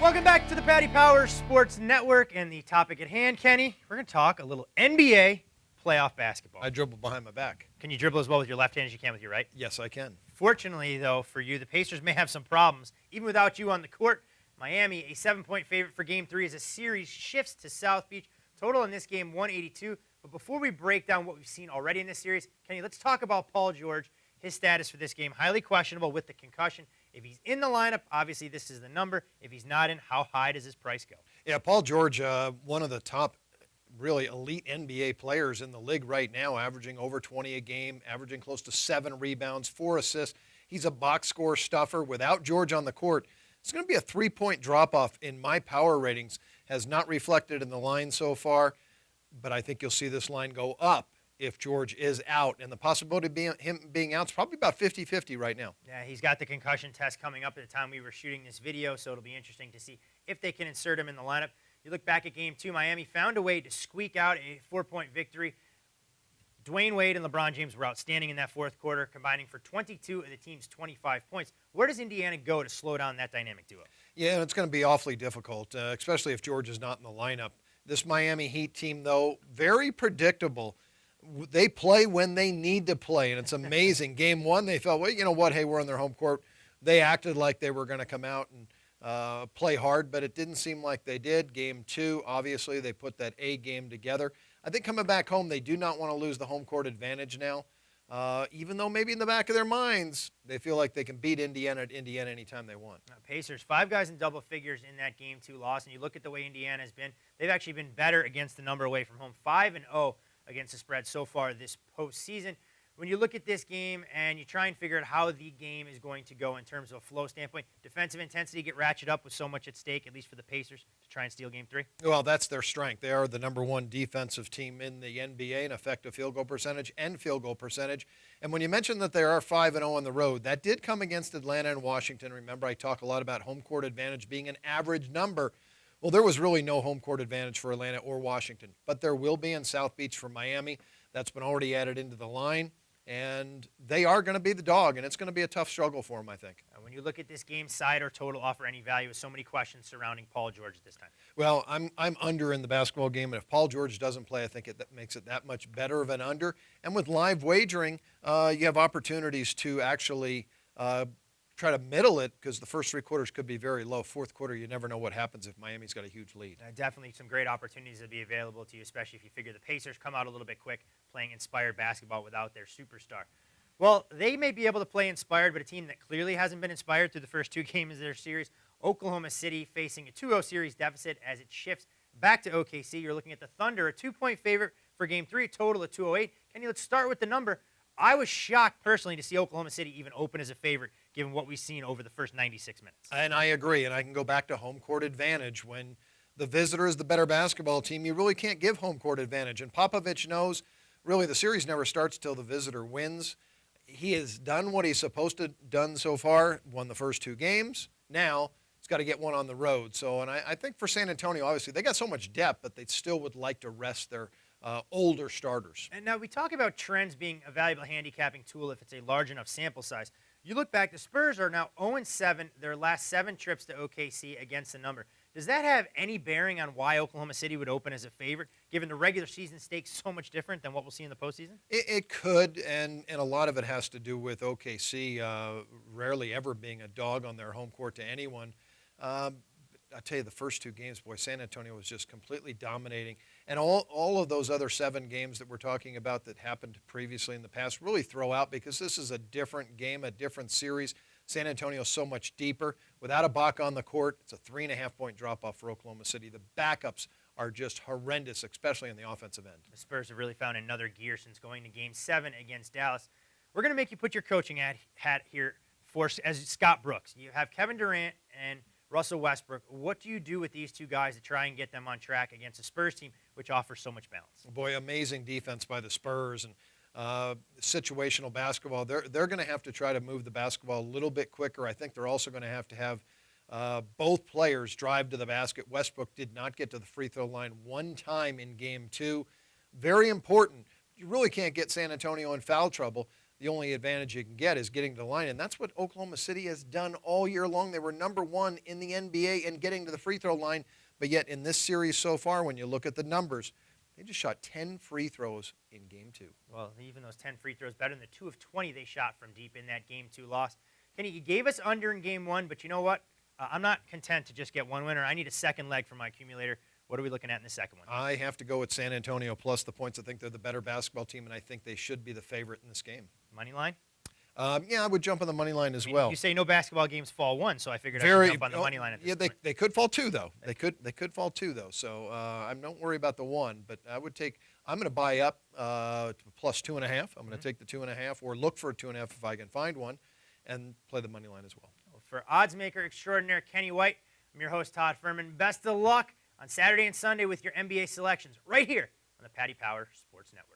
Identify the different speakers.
Speaker 1: Welcome back to the Paddy Power Sports Network, and the topic at hand, Kenny, we're going to talk a little NBA playoff basketball.
Speaker 2: I dribble behind my back.
Speaker 1: Can you dribble as well with your left hand as you can with your right?
Speaker 2: Yes, I can.
Speaker 1: Fortunately, though, for you, the Pacers may have some problems. Even without you on the court, Miami, a 7-point favorite for Game 3 as a series shifts to South Beach. Total in this game, 182. But before we break down what we've seen already in this series, Kenny, let's talk about Paul George, his status for this game. Highly questionable with the concussion. If he's in the lineup, obviously this is the number. If he's not in, how high does his price go?
Speaker 2: Yeah, Paul George, one of the top really elite NBA players in the league right now, averaging over 20 a game, averaging close to 7 rebounds, 4 assists. He's a box score stuffer. Without George on the court, it's going to be a 3-point drop-off in my power ratings. Has not reflected in the line so far, but I think you'll see this line go up if George is out. And the possibility of him being out is probably about 50-50 right now.
Speaker 1: Yeah, he's got the concussion test coming up at the time we were shooting this video, so it'll be interesting to see if they can insert him in the lineup. You look back at Game 2, Miami found a way to squeak out a 4-point victory. Dwayne Wade and LeBron James were outstanding in that fourth quarter, combining for 22 of the team's 25 points. Where does Indiana go to slow down that dynamic duo?
Speaker 2: Yeah, and it's going to be awfully difficult, especially if George is not in the lineup. This Miami Heat team, though, very predictable. They play when they need to play, and it's amazing. Game 1, they felt, well, you know what, hey, we're on their home court. They acted like they were going to come out and play hard, but it didn't seem like they did. Game 2, obviously, they put that A game together. I think coming back home, they do not want to lose the home court advantage now, even though maybe in the back of their minds, they feel like they can beat Indiana at Indiana anytime they want.
Speaker 1: Pacers, 5 guys in double figures in that Game 2 loss, and you look at the way Indiana has been, they've actually been better against the number away from home, 5-0 against the spread so far this postseason. When you look at this game and you try and figure out how the game is going to go in terms of a flow standpoint, defensive intensity get ratcheted up with so much at stake, at least for the Pacers, to try and steal Game 3?
Speaker 2: Well, that's their strength. They are the #1 defensive team in the NBA in effective field goal percentage and field goal percentage. And when you mentioned that they are 5-0 on the road, that did come against Atlanta and Washington. Remember, I talk a lot about home court advantage being an average number. Well, there was really no home court advantage for Atlanta or Washington, but there will be in South Beach for Miami. That's been already added into the line, and they are going to be the dog, and it's going to be a tough struggle for them, I think.
Speaker 1: When you look at this game, side or total offer any value with so many questions surrounding Paul George at this time?
Speaker 2: Well, I'm under in the basketball game, and if Paul George doesn't play, I think that makes it that much better of an under. And with live wagering, you have opportunities to actually try to middle it because the first 3 quarters could be very low. Fourth quarter, you never know what happens if Miami's got a huge lead.
Speaker 1: Definitely some great opportunities to be available to you, especially if you figure the Pacers come out a little bit quick playing inspired basketball without their superstar. Well, they may be able to play inspired, but a team that clearly hasn't been inspired through the first 2 games of their series, Oklahoma City facing a 2-0 series deficit as it shifts back to OKC. You're looking at the Thunder, a 2-point favorite for Game 3, total of 208. Kenny, let's start with the number. I was shocked personally to see Oklahoma City even open as a favorite, given what we've seen over the first 96 minutes.
Speaker 2: And I agree, and I can go back to home court advantage. When the visitor is the better basketball team, you really can't give home court advantage. And Popovich knows really the series never starts till the visitor wins. He has done what he's supposed to done so far, won the first 2 games. Now he's got to get one on the road. So, and I think for San Antonio, obviously, they got so much depth, but they still would like to rest their older starters.
Speaker 1: And now we talk about trends being a valuable handicapping tool if it's a large enough sample size. You look back, the Spurs are now 0-7 their last 7 trips to OKC against the number. Does that have any bearing on why Oklahoma City would open as a favorite, given the regular season stakes so much different than what we'll see in the postseason?
Speaker 2: It could, and a lot of it has to do with OKC rarely ever being a dog on their home court to anyone. I tell you, the first 2 games, boy, San Antonio was just completely dominating. And all of those other 7 games that we're talking about that happened previously in the past really throw out because this is a different game, a different series. San Antonio is so much deeper. Without a Bach on the court, it's a 3.5-point drop-off for Oklahoma City. The backups are just horrendous, especially on the offensive end.
Speaker 1: The Spurs have really found another gear since going to Game 7 against Dallas. We're going to make you put your coaching hat here as Scott Brooks. You have Kevin Durant and Russell Westbrook. What do you do with these 2 guys to try and get them on track against a Spurs team which offers so much balance?
Speaker 2: Boy, amazing defense by the Spurs and situational basketball. They're going to have to try to move the basketball a little bit quicker. I think they're also going to have both players drive to the basket. Westbrook did not get to the free throw line 1 time in Game 2. Very important. You really can't get San Antonio in foul trouble. the only advantage you can get is getting to the line. And that's what Oklahoma City has done all year long. They were number 1 in the NBA in getting to the free throw line. But yet in this series so far, when you look at the numbers, they just shot 10 free throws in Game 2.
Speaker 1: Well, even those 10 free throws better than the 2 of 20 they shot from deep in that Game 2 loss. Kenny, you gave us under in Game 1, but you know what? I'm not content to just get one winner. I need a second leg for my accumulator. What are we looking at in the second one?
Speaker 2: I have to go with San Antonio plus the points. I think they're the better basketball team, and I think they should be the favorite in this game.
Speaker 1: Money line?
Speaker 2: Yeah, I would jump on the money line as well.
Speaker 1: You say no basketball games fall 1, so I figured I should jump on the money line at this point.
Speaker 2: They could fall 2 though. They could fall 2 though. So I don't worry about the 1, but I'm going to buy up to plus 2.5. I'm going to take the 2.5 or look for a 2.5 if I can find one, and play the money line as well.
Speaker 1: For odds maker extraordinaire Kenny White, I'm your host Todd Fuhrman. Best of luck on Saturday and Sunday with your NBA selections right here on the Paddy Power Sports Network.